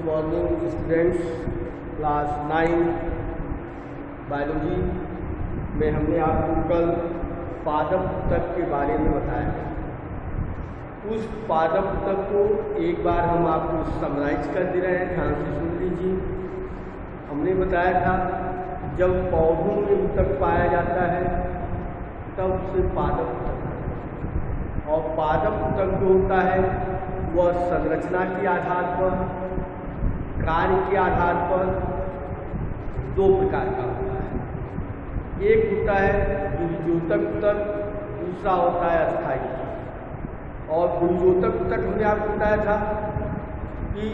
Good morning students. Class 9 biology में हमने आपको कल पादप तक के बारे में बताया है। उस पादप तक को एक बार हम आपको समराइज कर दे रहे हैं, ध्यान से सुन लीजिए। हमने बताया था जब पौधों में ऊतक पाया जाता है तब उसे पादप तक, और पादप ऊतक जो होता है वह संरचना के आधार पर, कार्य के आधार पर दो प्रकार का होता है। एक होता है गुंजोतक ऊतक, दूसरा होता है अस्थायी ऊतक। और गुंजोतक ऊतक हमने आपको बताया था कि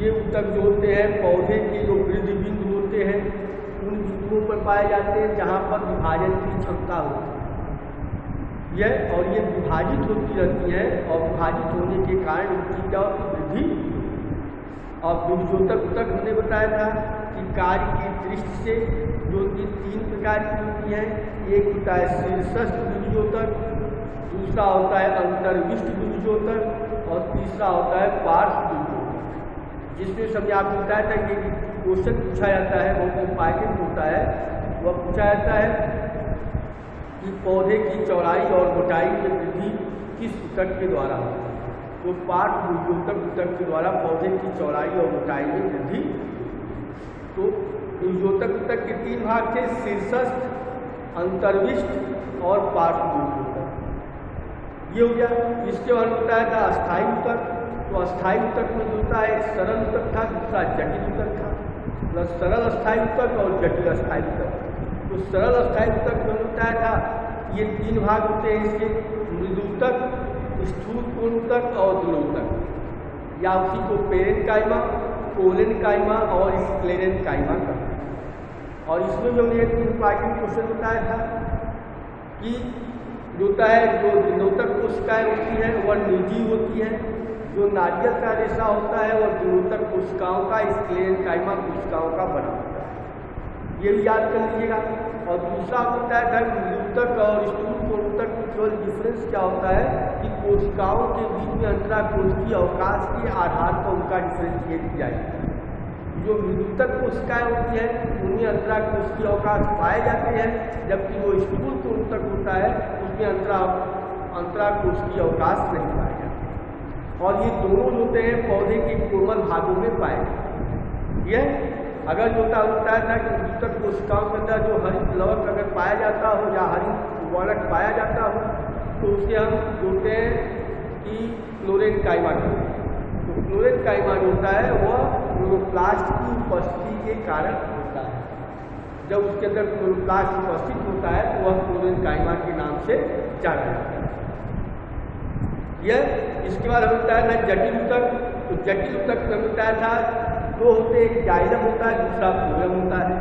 ये ऊतक जो होते हैं पौधे के जो वृद्धि बिंदु होते हैं उन बिंदुओं पर पाए जाते हैं जहाँ पर विभाजन की क्षमता होती है और ये विभाजित होती रहती है, और विभाजित होने के कारण उनकी क्या वृद्धि। और गुंजोतक ऊतक हमने बताया था कि कार्य की दृष्टि से जो कि 3 प्रकार की होती है। एक होता है शीर्षस्थ गुंजोतक, दूसरा होता है अंतर्विष्ट गुंजोतक, और तीसरा होता है पार्श्व गुंजोतक। जिसमें समझे आपको बताया था कि क्वेश्चन पूछा जाता है, बहुत इंपॉर्टेंट होता है। वह पूछा जाता है कि पौधे की चौड़ाई और मोटाई में वृद्धि किस ऊतक के द्वारा होती है। तो पार्श्व गुंजोतक ऊतक के द्वारा पौधे की चौड़ाई और मोटाई में वृद्धि। तो गुंजोतक ऊतक के 3 भाग थे, शीर्षस्थ, अंतर्विष्ट और पार्श्व गुंजोतक। ये हो गया। इसके बाद बताया था अस्थायी ऊतक। तो अस्थायी ऊतक में जो होता है एक सरल ऊतक था, दूसरा जटिल ऊतक था। मतलब सरल अस्थायी ऊतक और जटिल अस्थायी ऊतक। तो सरल अस्थायी ऊतक में बताया था ये 3 भाग होते हैं इसके, मृदुतक, स्थूल कोण ऊतक और दृढ़, या उसी को पेरेन्काइमा, कोलेनकाइमा और स्क्लेरेन्काइमा कहते हैं। और इसमें जो हमने एक इंपॉर्टेंट क्वेश्चन बताया था कि जो होता है जो दृढ़ोतक कोशिकाएँ होती हैं वह निर्जीव होती है, जो नारियल का रेशा होता है वह दृढ़ोतक कोशिकाओं का, स्क्लेरेन्काइमा कोशिकाओं का बना होता है। ये भी याद कर लीजिएगा। और दूसरा होता है मृदुतक और स्थूल कोण ऊतक में केवल डिफरेंस क्या होता है कि कोशिकाओं के बीच में अंतराकोशिकीय अवकाश के आधार पर उनका डिफरेंशिएट किया जाता है। जो मृदुतक कोशिकाएँ होती हैं उनमें अंतराकोशिकीय अवकाश पाए जाते हैं, जबकि जो स्थूल कोण ऊतक होता है उसमें अंतराकोशिकीय अवकाश नहीं पाए जाते। और ये दोनों होते हैं पौधे के कोमल भागों में पाए जाते हैं। अगर जो होता है कि मृदुतक कोशिकाओं के अंदर जो हरित लवक अगर पाया जाता हो या हरित वर्णक पाया जाता हो तो उसे हम बोलते हैं कि क्लोरेनकाइमा कहते हैं। तो क्लोरेनकाइमा जो होता है वह क्लोरोप्लास्ट की उपस्थिति के कारण होता है। जब उसके अंदर क्लोरोप्लास्ट उपस्थित होता है तो वह क्लोरेनकाइमा के नाम से जाना जाता है। यह इसके बाद हम बताया था जटिल ऊतक। तो जटिल ऊतक में बताया था दो होते हैं, एक जाइलम होता है, दूसरा फ्लोएम होता है।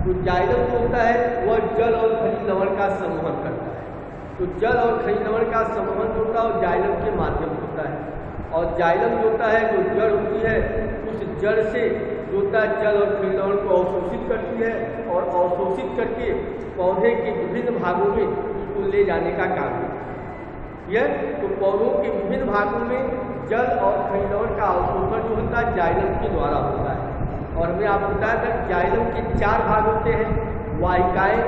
तो जाइलम जो होता है वह जल और खनिज लवण का संवहन करता है। तो जल और खनिज लवण का संवहन होता है और जाइलम के माध्यम से होता है। और जाइलम जो होता है जो जड़ होती है उस जड़ से जो होता है जल और खनिज लवण को अवशोषित करती है, और अवशोषित करके पौधे के विभिन्न भागों में उसको ले जाने का काम करती है। यह तो पौधों के विभिन्न भागों में जल और खनिज लवण का अवशोषण जो होता है जाइलम के द्वारा होता है। और हमने आपको बताया था जाइलम के 4 भाग होते हैं, वाहिकाएँ,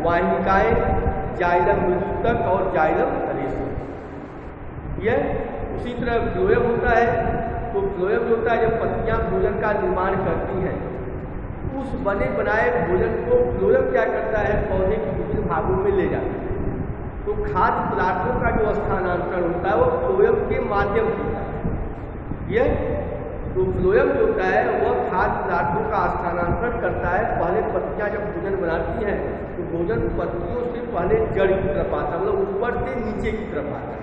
वाहिनिकाएँ, जाइलम मृदुतक और जाइलम रेशे। यह उसी तरह फ्लोएम होता है। तो फ्लोएम जो होता है जब पत्तियाँ भोजन का निर्माण करती हैं उस बने बनाए भोजन को फ्लोएम क्या करता है पौधे के विभिन्न भागों में ले जाता है। तो खाद्य पदार्थों का जो स्थानांतरण होता है वो फ्लोएम के माध्यम से होता है। यह तो फ्लोएम जो होता है वह खाद्य पदार्थों का स्थानांतरण करता है। पहले पत्तियाँ जब भोजन बनाती हैं तो भोजन पत्तियों से पहले जड़ की तरफ आता है, मतलब ऊपर से नीचे की तरफ आता है,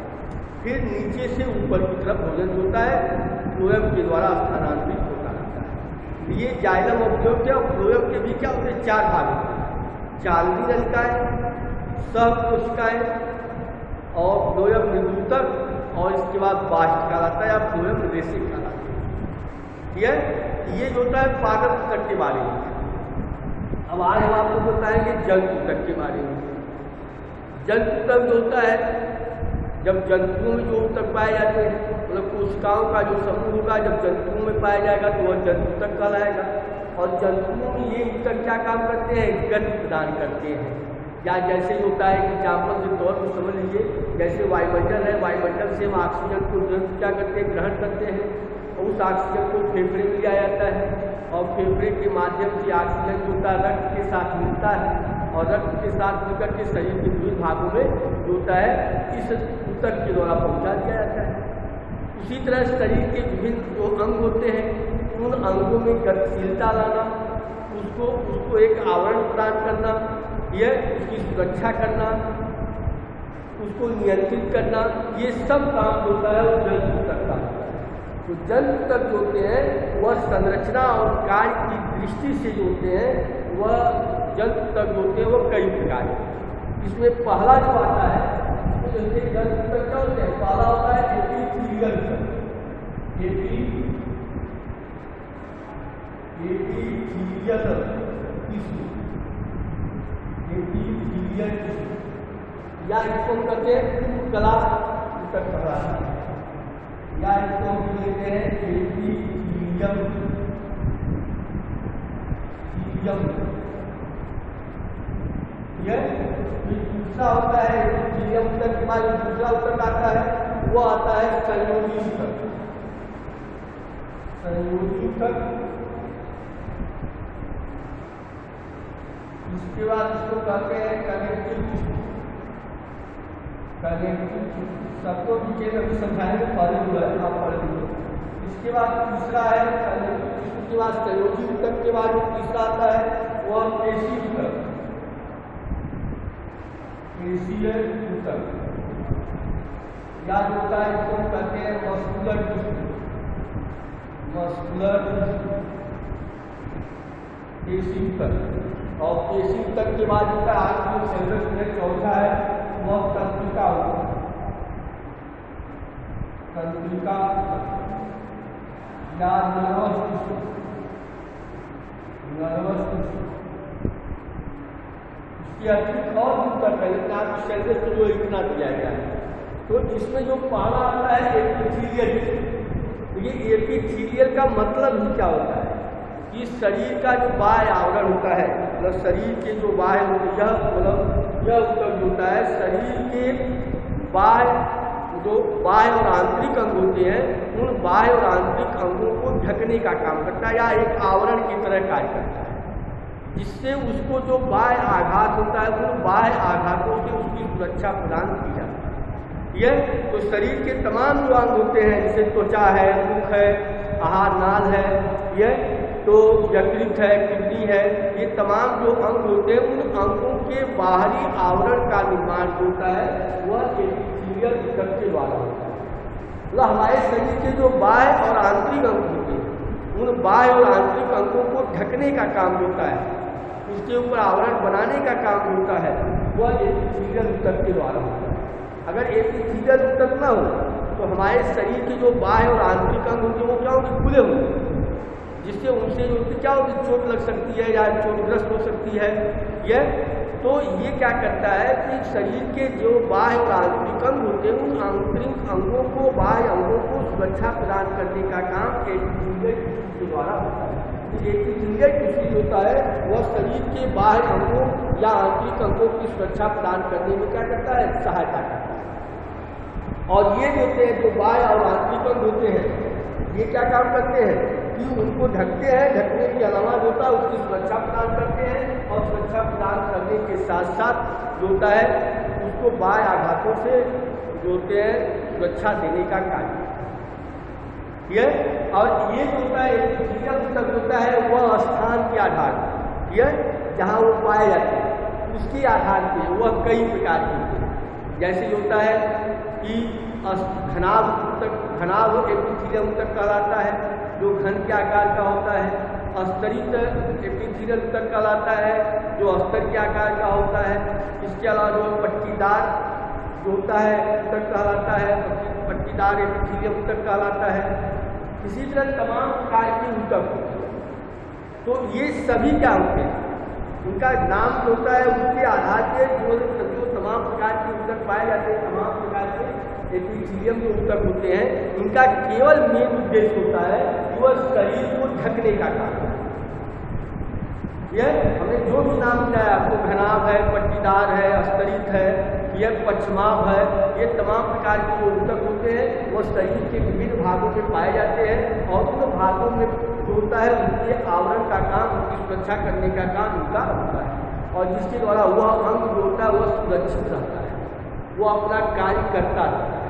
फिर नीचे से ऊपर की तरफ भोजन होता है फ्लोएम के द्वारा स्थानांतरित होता रहता है। ये जाइलम ऑब्जर्व किया। फ्लोएम के भी क्या होते हैं 4 भाग होते हैं, चालनी नलिकाएँ, सहकोशिकाएँ और फ्लोएम मृदुतक, और इसके बाद बाष्प कहलाता है या फ्लोएम रेशे कहलाता है। ये जो होता है पादप ऊतक के बारे में। अब आज हम आपको बताएंगे जंतु ऊतक के बारे में। जंतु ऊतक जो होता है जब जंतुओं में जो ऊतक पाए जाते हैं, मतलब कोशिकाओं का जो समूह होगा जब जंतुओं में पाया जाएगा तो वह जंतु तक कहलाएगा। और जंतुओं में ये ऊतक क्या काम करते हैं? गति प्रदान करते हैं। या जैसे होता है कि एग्जाम्पल के तौर पर समझ लीजिए, जैसे वायुमंडल है, वायुमंडल से हम ऑक्सीजन को क्या करते हैं? ग्रहण करते हैं। और उस ऑक्सीजन को फेफड़े में लिया जाता है और फेफड़े के माध्यम से ऑक्सीजन जो होता है रक्त के साथ मिलता है और रक्त के साथ मिलकर के शरीर के विभिन्न भागों में जो होता है इस ऊतक के द्वारा पहुंचा दिया जाता है। उसी तरह शरीर के विभिन्न जो अंग होते हैं उन अंगों में गतिशीलता लाना, उसको एक आवरण प्रदान करना, यह उसकी सुरक्षा करना, उसको नियंत्रित करना, ये सब काम होता है वो जंतु तक का। तो जंतु तक जो होते हैं वह संरचना और कार्य की दृष्टि से जो होते हैं वह जंतु तक होते हैं वह कई प्रकार के। इसमें पहला जो आता है तो जैसे जंतु तक क्या होते हैं? पहला होता है एपिथेलियल तक। एपिथेलियल टिश्यू, एपिथेलियल टिश्यू या इसको हम कहते हैं कला तक पकड़ा है या इसको हम कहते हैं एपिथेलियम। यह दूसरा होता है एपिथेलियम तक के बाद दूसरा उत्तर आता है वो आता है संयोजी तक। संयोजी तक, इसके बाद इसको कहते हैं कनेक्टिव टिश्यू। कनेक्टिव टिश्यू सबको डिटेल अभी समझाएंगे, पहले जो है आप पढ़ लीजिए। इसके बाद तीसरा है कनेक्टिव टिश्यू के बाद संयोजी ऊतक के बाद तीसरा आता है वह पेशी ऊतक। पेशीय ऊतक या जो होता है इसको कहते हैं मस्कुलर टिश्यू। मस्कुलर टिश्यू, पेशी ऊतक। और पेशी ऊतक के बाद जो आगे सेल्स में चौथा है वह तंत्रिका ऊतक। तंत्रिका या नर्वस टिश्यू। नर्वस टिश्यू इसके अतिरिक्त और ऊतक है लेकिन आपको सेल्स को जो इतना दिया गया है। तो इसमें जो पहला आता है एपिथेलियल टिश्यू। तो ये एपिथेलियल का मतलब ही क्या होता है कि शरीर का जो बाह्य आवरण होता है, मतलब शरीर के जो बाह्य यह ऊतक होता है शरीर के बाह्य और आंतरिक अंग होते हैं उन बाह्य और आंतरिक अंगों को ढकने का काम करता है या एक आवरण की तरह कार्य करता है, जिससे उसको जो बाह्य आघात होता है उन बाह्य आघातों से उसकी सुरक्षा प्रदान की जाती है। यह तो शरीर के तमाम जो अंग होते हैं जैसे त्वचा है, मुख है, आहार नाल है, यह तो यकृत है, किडनी है, ये तमाम जो अंग होते हैं उन अंगों के बाहरी आवरण का निर्माण होता है वह एपिथेलियल ऊतक के द्वारा होता है। मतलब हमारे शरीर के जो बाह्य और आंतरिक अंग होते हैं उन बाह्य और आंतरिक अंगों को ढकने का काम होता है, उसके ऊपर आवरण बनाने का काम होता है वह एपिथेलियल ऊतक के द्वारा होता है। अगर एपिथेलियल ऊतक न हो तो हमारे शरीर के जो बाह्य और आंतरिक अंग होंगे वो क्या होंगे? खुले होंगे, जिससे उनसे क्या होगी? चोट लग सकती है या चोटग्रस्त हो सकती है। यह तो ये क्या करता है कि शरीर के जो बाह्य और आंतरिक अंग होते हैं उन आंतरिक अंगों को, बाह्य अंगों को सुरक्षा प्रदान करने का काम एपिथेलियल टिश्यू के द्वारा होता है। एपिथेलियल टिश्यू होता है वह शरीर के बाह्य अंगों या आंतरिक अंगों की सुरक्षा प्रदान करने में क्या करता है? सहायता करता है। और ये होते हैं जो बाह्य और आंतरिक अंग होते हैं ये क्या काम करते हैं कि उनको ढकते हैं, ढकने के अलावा होता है उसकी सुरक्षा प्रदान करते हैं और सुरक्षा प्रदान करने के साथ साथ जो होता है उसको बाह्य आघातों से जो होते हैं सुरक्षा देने का कार्य। यह और ये जो होता है एपिथेलियल ऊतक होता है वह स्थान के आधार पर, यह जहाँ वो पाए जाते हैं उसके आधार पर वह कई प्रकार के होते हैं। जैसे होता है कि घनाभ एपिथेलियल ऊतक कहलाता है जो घन के आकार का होता है। अस्तरित एपिथेलियल ऊतक कहलाता है जो अस्तर के आकार का होता है। इसके अलावा जो पट्टीदार जो होता है ऊतक कहलाता है, पट्टीदार एपिथेलियल ऊतक कहलाता है। इसी तरह तमाम प्रकार के ऊतक होते हैं। तो ये सभी क्या होते हैं? उनका नाम जो होता है उसके आधार पर जो तमाम प्रकार के ऊतक पाए जाते हैं, तमाम प्रकार के एपिथेलियम जो ऊतक होते हैं, इनका केवल मेन उद्देश्य होता है कि वह शरीर को ढकने का काम है। यह हमने जो भी नाम दिया है आपको, घनाभ है, पट्टीदार है, अस्तरित है, यह पक्षमाभ है, ये तमाम प्रकार के जो ऊतक होते हैं वो शरीर के विभिन्न भागों में पाए जाते हैं और उन भागों में जो होता है उनके आवरण का काम, उनकी सुरक्षा करने का काम उनका होता है और जिसके द्वारा वह अंग जो होता है वह सुरक्षित रहता है, वो अपना कार्य करता रहता है।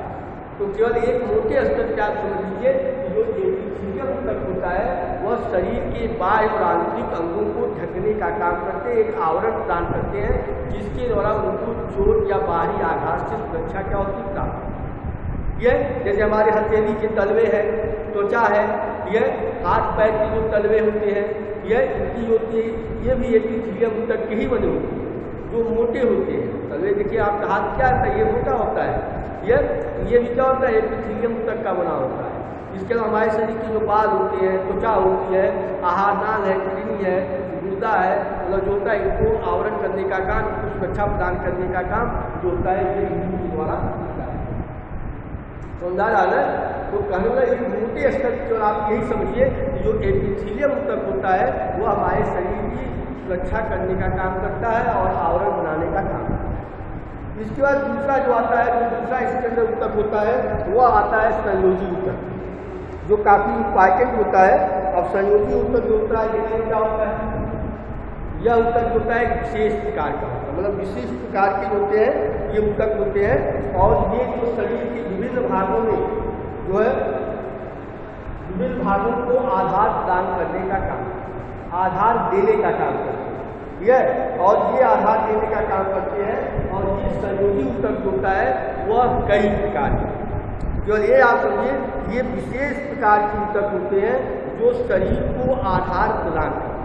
तो केवल एक मोटे स्तर पर आप समझ लीजिए कि जो एपिथेलियम ऊतक होता है वह शरीर के बाह्य और आंतरिक अंगों को ढकने का काम करते हैं, एक आवरण प्रदान करते हैं जिसके द्वारा उनको चोट या बाहरी आघात से सुरक्षा क्या होती है प्राप्त। यह जैसे हमारे हथेली के तलवे हैं, त्वचा है, यह हाथ पैर के जो तलवे होते हैं यह इनकी होती है, ये भी एपिथेलियम ऊतक के ही बने होते हैं जो मोटे होते हैं। तलवे देखिए आपका हाथ क्या होता है, ये मोटा होता है, ये भी क्या होता है एपिथेलियम ऊतक का बना होता है। इसके अलावा हमारे शरीर के जो बाल होते हैं, त्वचा होती है, आहार नाल है, किडनी है, गुर्दा है, मतलब जो होता है इनको आवरण करने का काम, इनको सुरक्षा प्रदान करने का काम जो होता है ये इनके द्वारा होता है। तो अंदाजा है तो कहने वाला एक मोटे स्तर पर आप यही समझिए कि जो एपिथेलियम ऊतक होता है वो हमारे शरीर की सुरक्षा करने का काम करता है और आवरण बनाने का काम करता है। इसके बाद दूसरा जो आता है, जो दूसरा इसके अंदर ऊतक होता है वह आता है संयोजी ऊतक, जो काफ़ी इम्पॉर्टेंट होता है। अब संयोजी ऊतक जो होता है देखिए क्या होता है, यह ऊतक होता है विशेष प्रकार का होता है, मतलब विशिष्ट प्रकार के होते हैं ये ऊतक होते हैं और ये जो शरीर के विभिन्न भागों में जो है विभिन्न भागों को आधार प्रदान करने का काम, आधार देने का काम करते हैं यह, और ये आधार देने का काम करते हैं। और ये संयोजी ऊतक होता है वह कई प्रकार के, जो ये आप समझिए ये विशेष प्रकार के ऊतक होते हैं जो शरीर को आधार प्रदान करते हैं,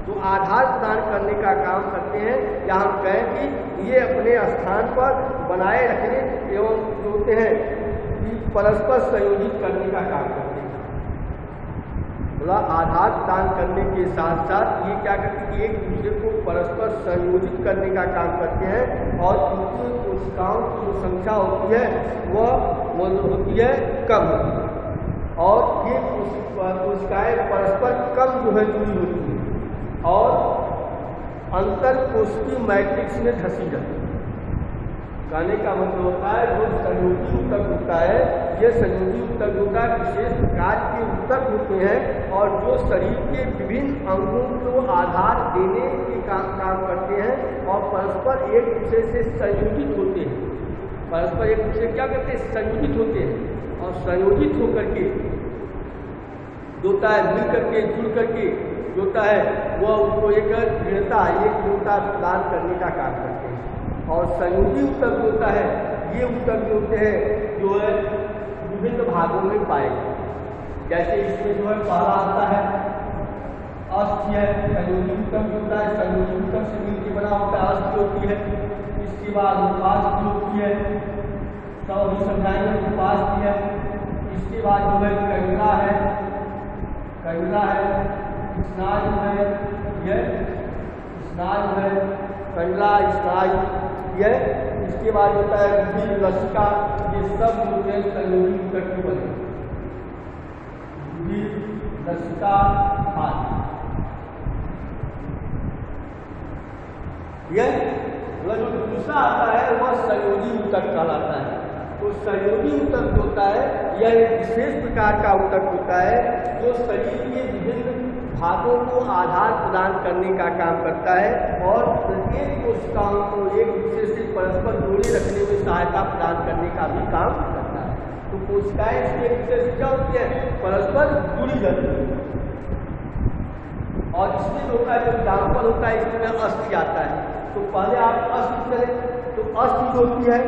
जो आधार प्रदान करने का काम करते हैं, या हम कहें कि ये अपने स्थान पर बनाए रखने एवं जो होते हैं कि परस्पर संयोजित करने का काम करते हैं। मतलब आधार प्रदान करने के साथ साथ ये क्या करते हैं कि एक दूसरे को परस्पर संयोजित करने का काम करते हैं और उनकी कोशिकाओं की जो संख्या होती है वह होती है कम होती है और ये कोशिकाएँ परस्पर कम जो है जुड़ी होती है और अंतर कोशिकीय मैट्रिक्स में धसी जाती है। कहने का मतलब होता है जो संयोजी ऊतक होता है, ये संयोजी ऊतक होता है विशेष प्रकार के ऊतक होते हैं और जो शरीर के विभिन्न अंगों को आधार देने के काम करते हैं और परस्पर एक दूसरे से संयोजित होते हैं, परस्पर एक दूसरे क्या करते हैं संयोजित होते हैं और संयोजित होकर के होता है मिल करके जुड़ करके जो होता है वह उनको एक दृढ़ता प्रदान करने का काम करते हैं। और संयोजी ऊतक होता है ये ऊतक जो होते हैं जो है विभिन्न भागों में पाए जाते हैं। जैसे इसमें जो है पहला आता है अस्थि है, संयोजी ऊतक होता है, संयोजी ऊतक से मिलकर बना होता है अस्थि होती है। इसके बाद उपास्थि होती है, सब अभी समझाएंगे उपास्थि है। इसके बाद जो है कंडला है, स्नायु है, यह स्नायु है, कंडला स्नायु यह। इसके बाद होता है रुधिर लसिका, ये सब जो है संयोजी ऊतक के बने, रुधिर लसिका आदि यह। जो दूसरा आता है वह संयोजी ऊतक कहलाता है। तो संयोजी ऊतक होता है यह एक विशेष प्रकार का ऊतक होता है जो शरीर के विभिन्न भागों को आधार प्रदान करने का काम करता है और प्रत्येक कोशिकाओं को एक दूसरे से परस्पर जोड़े रखने में सहायता प्रदान करने का भी काम करता है। तो कोशिकाएं इसके एक दूसरे से क्या होती है परस्पर जुड़ी रहती है। और इसमें होता है जो एग्जाम्पल होता है इसमें अस्थि आता है। तो पहले आप अस्थि करें तो अस्थि जो होती है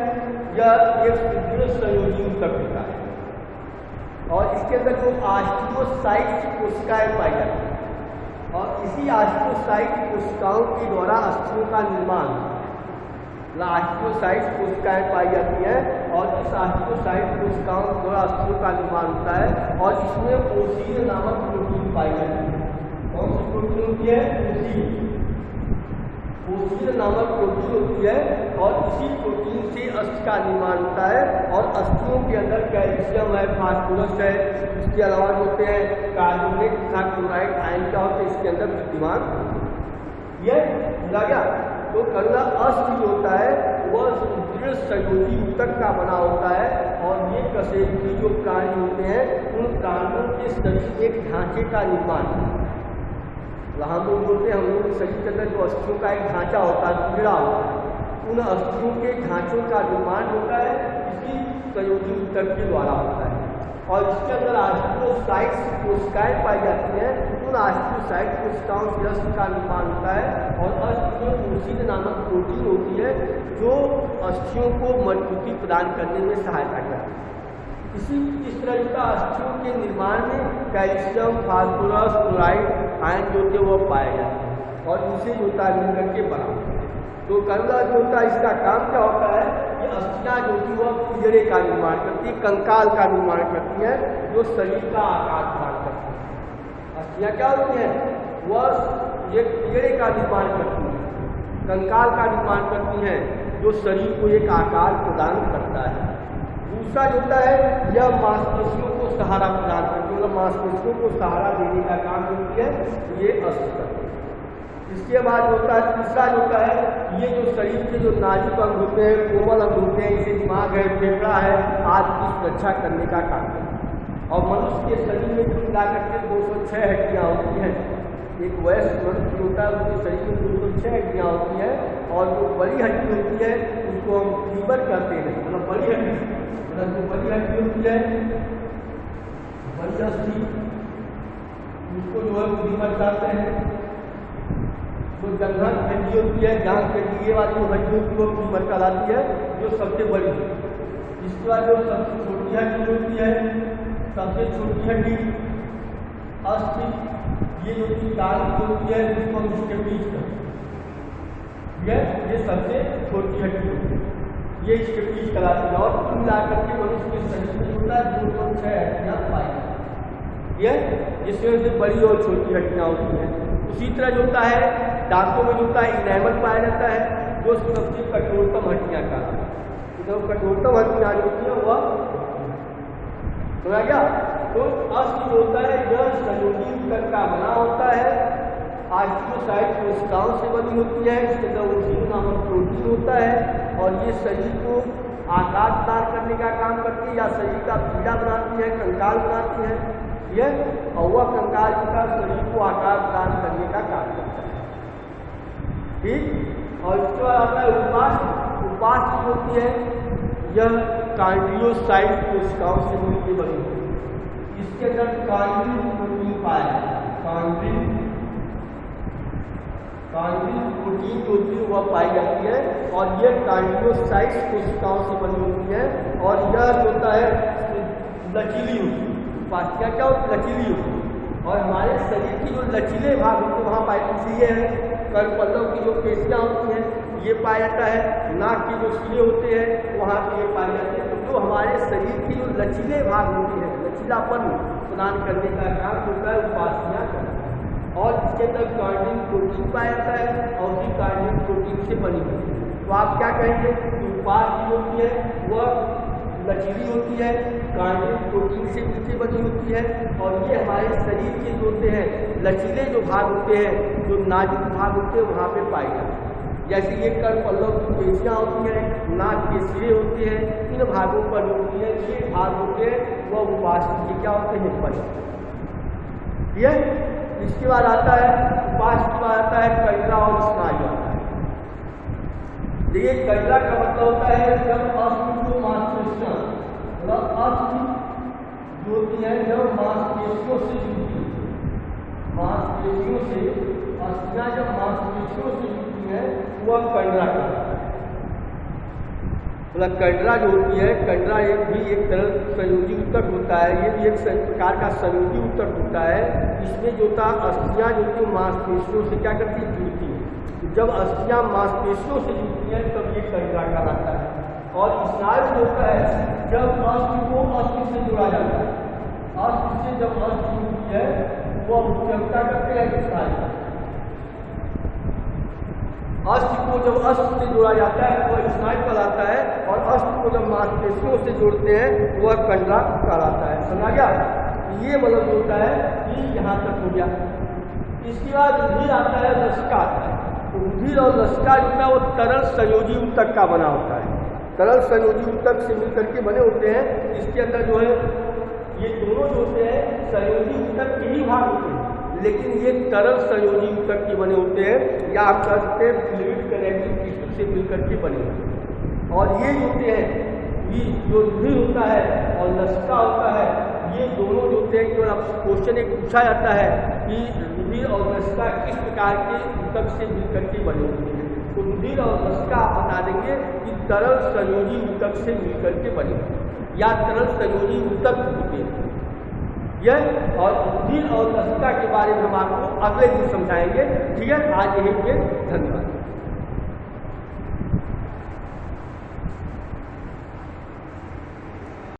यह एक संयोजी ऊतक होता है और इसके अंदर जो ऑस्टियोसाइट कोशिकाएं पाई जाती हैं और इसी ऑस्टियोसाइट कोशिकाओं के द्वारा अस्थियों का निर्माण, ऑस्टियोसाइट कोशिकाएं पाई जाती हैं और इस ऑस्टियोसाइट कोशिकाओं के द्वारा अस्थियों का निर्माण होता है और इसमें ओसीन नामक प्रोटीन पाई जाती है। कौन सी प्रोटीन होती है? ओसीन। कोशिन नामक प्रोटीन होती है और इसी प्रोटीन से अस्थि का निर्माण होता है। और अस्थियों के अंदर कैल्शियम है, फास्फोरस है, इसके अलावा जो होते हैं कार्बोनेट तथा क्लोराइड आयन क्या होते हैं इसके अंदर विद्यमान। ये मिला गया। तो कंगला अस्थि जो होता है वह दृढ़ संयोजी ऊतक का बना होता है और ये कशेरुकी जो प्राणी होते हैं उन प्राणियों के शरीर एक ढांचे का निर्माण। हम लोग बोलते हैं हम लोग के शरीर के अंदर जो अस्थियों का एक ढांचा होता है, पीड़ा होता है, उन अस्थियों के ढांचों का निर्माण होता है इसी संयोजी ऊतक के द्वारा होता है। और इसके अंदर ऑस्टियोसाइट्स कोशिकाएं पाई जाती हैं। उन ऑस्टियोसाइट कोशिकाओं से अस्थि का निर्माण होता है और अस्थि में कोशिन नामक प्रोटीन होती है जो अस्थियों को मजबूती प्रदान करने में सहायता करती है। इस तरह का अस्थियों के निर्माण में कैल्शियम, फास्फोरस, क्लोराइड आयन जो होते हैं वह पाए जाते हैं और इनसे जो होता है मिलकर के बना होता है। तो कंगला जो होता है इसका काम क्या होता है, ये अस्थियाँ जो कि वह पिंजरे का निर्माण करती है, कंकाल का निर्माण करती है जो शरीर का आकार प्रदान करती है। अस्थियाँ क्या होती हैं, वह एक पिंजरे का निर्माण करती है, कंकाल का निर्माण करती हैं जो शरीर को एक आकार प्रदान करता है। दूसरा जो होता है यह मांसपेशियों को सहारा प्रदान करती है, मतलब मांसपेशियों को सहारा देने का काम करती है ये अस्थि करती है। इसके बाद होता है तीसरा जो होता है ये जो शरीर के जो नाजुक अंग होते हैं, कोमल अंग होते हैं, जैसे दिमाग है, फेफड़ा है आदि की सुरक्षा करने का काम करता है। और मनुष्य के शरीर में कुल मिलाकर के 206 हड्डियाँ होती हैं। एक वयस्क मनुष्य होता है उसके शरीर में 206 हड्डियाँ होती हैं और जो बड़ी हड्डी होती है उसको हम फीवर कहते हैं, मतलब बड़ी हड्डी, मतलब जो बड़ी हड्डी होती है बड़ी अस्थि उसको जो है फीवर कहते हैं। जो जंघन हड्डी होती है, जांघ हड्डी, ये वाली जो हड्डी होती है वो फीवर कहलाती है जो सबसे बड़ी है। इसके बाद जो सबसे छोटी हड्डी होती है, सबसे छोटी हड्डी अस्थि, ये जो कि काली होती है जिसको हम इसके बीच करते हैं, ये सबसे छोटी हड्डी होती है, ये इसके बीच कहलाती है। और कुल मिलाकर के मनुष्य के शरीर में होता है 206 हड्डियाँ पाई जाती है, जिसमें से बड़ी और छोटी हड्डियाँ होती हैं। उसी तरह जो होता है दांतों में जो होता है इनेमल पाया जाता है जो सबसे कठोरतम हड्डियाँ का, जो कठोरतम हड्डियाँ जो होती है वह समझा गया। तो अस्थि जो होता है यह संयोजी ऊतक का बना होता है, ऑस्टियोसाइट कोशिकाओं से बनी होती है, इसके अंदर कोशिन नामक प्रोटीन होता है और ये शरीर को आकार प्रदान करने का काम करती है या शरीर का पीड़ा बनाती है, कंकाल बनाती है ये, और वह कंकाल का शरीर को आकार प्रदान करने का काम करता है। ठीक। और इसके बाद आता है उपास्थि। उपास्थि होती है यह कार्डियोसाइट कोशिकाओं से मिलकर बनी होती है, इसके अंदर कार्डिन प्रोटीन पाया जाता है। कार्डिन प्रोटीन जो होती है वह पाई जाती है और यह कार्डियोसाइट कोशिकाओं से बनी होती है और यह जो होता है लचीली होती है। उपास्थियाँ क्या होती है, लचीली होती है। और हमारे शरीर की जो लचीले भाग होते हैं वहाँ पाई जाती है, कर्णपल्लव की जो पेशियाँ होती हैं ये पाया जाता है, नाक के जो सिरे होते हैं वहाँ पे ये पाए जाते हैं। तो जो हमारे शरीर की जो लचीले भाग होती है, लचीलापन प्रदान करने का काम होता है उपास्थियाँ करता है। और इसके अंदर कार्डिन प्रोटीन पाया जाता है और उसी कार्डिन प्रोटीन से बनी होती है। तो आप क्या कहेंगे कि उपास्थि होती है वह लचीली होती है, कार्डिन प्रोटीन से मिलकर बनी होती है और ये हमारे शरीर के जो होते हैं लचीले जो भाग होते हैं, जो नाजुक भाग होते हैं वहाँ पे पाए जाते हैं। जैसे ये कर्णपल्लव की पेशियाँ होती हैं, नाक के सिरे होते हैं, इन भागों पर होती है, ये भाग होते हैं वह उपास्थि के क्या होते हैं, बने। ये इसके बाद आता है उपास्थि के बाद आता है कंडरा और स्नायु आता है। देखिए कंडरा का मतलब होता है जब अस्थि को मांसपेशियाँ, मतलब अस्थि जो होती है जब मांसपेशियों से जुड़ती है, मांसपेशियों से अस्थियाँ जब मांसपेशियों से जुड़ती हैं वह कंडरा कहलाता है। मतलब कंडरा जो होती है, कंडरा एक तरह संयोजी ऊतक होता है, ये भी एक प्रकार का संयोजी ऊतक होता है। इसमें जो होता है अस्थियाँ जो कि मांसपेशियों से क्या करती है, जुड़ती है। जब अस्थियाँ मांसपेशियों से जुड़ती हैं तब ये कंडरा कहलाता है। और स्नायु जो होता है जब अस्थि को अस्थि से जोड़ा जाता है, अस्थि से जब अस्थि जुड़ती है वह क्या करते हैं, स्नायु। अस्थि को जब अस्थि से जोड़ा जाता है तो स्नायु कहलाता है, और अस्थि को जब मांसपेशियों से जोड़ते हैं वह कंडरा कहलाता है। समझा गया? ये मतलब होता है कि यहाँ तक हो गया। इसके बाद रुधिर आता है, लसिका आता है। तो रुधिर और लसिका जो है वो तरल संयोजी ऊतक का बना होता है, तरल संयोजी ऊतक से मिलकर के बने होते हैं। इसके अंदर जो है ये दोनों जो होते हैं संयोजी ऊतक के ही भाग होते हैं, लेकिन ये तरल संयोजी ऊतक के बने होते हैं, या आप कह सकते हैं फ्लूइड कनेक्टिव टिश्यू से मिलकर के बने होते हैं। और ये होते हैं ये जो रुधिर होता है और लसिका होता है, ये दोनों जो होते हैं, केवल आपसे क्वेश्चन एक पूछा जाता है कि रुधिर और लसिका किस प्रकार के ऊतक से मिलकर के बने होते हैं। तो रुधिर और लसिका आप बता देंगे कि तरल संयोजी ऊतक से मिलकर के बने होते हैं, या तरल संयोजी ऊतक होते हैं। यह और रुधिर और लसिका के बारे में हम आपको अगले दिन समझाएंगे। ठीक है, आज यही पे धन्यवाद।